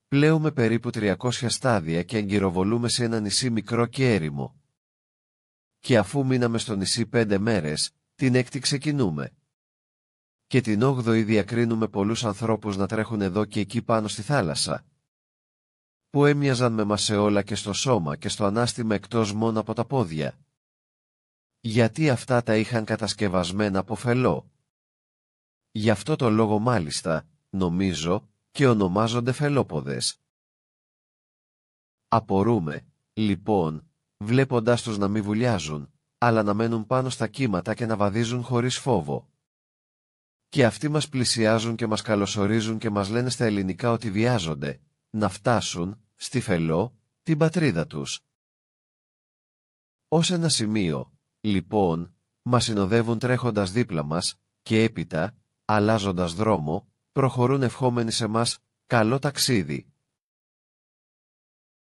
Πλέουμε περίπου 300 στάδια και αγκυροβολούμε σε ένα νησί μικρό και έρημο. Και αφού μείναμε στο νησί 5 μέρες, την έκτη ξεκινούμε. Και την 8η διακρίνουμε πολλούς ανθρώπους να τρέχουν εδώ και εκεί πάνω στη θάλασσα, που έμοιαζαν με μας σε όλα και στο σώμα και στο ανάστημα εκτός μόνο από τα πόδια. Γιατί αυτά τα είχαν κατασκευασμένα από φελό. Γι' αυτό το λόγο μάλιστα, νομίζω, και ονομάζονται φελόποδες. Απορούμε, λοιπόν, βλέποντάς τους να μην βουλιάζουν, αλλά να μένουν πάνω στα κύματα και να βαδίζουν χωρίς φόβο. Και αυτοί μας πλησιάζουν και μας καλωσορίζουν και μας λένε στα ελληνικά ότι βιάζονται να φτάσουν στη Φελό, την πατρίδα τους. Ως ένα σημείο, λοιπόν, μας συνοδεύουν τρέχοντας δίπλα μας και έπειτα, αλλάζοντας δρόμο, προχωρούν ευχόμενοι σε μας «καλό ταξίδι».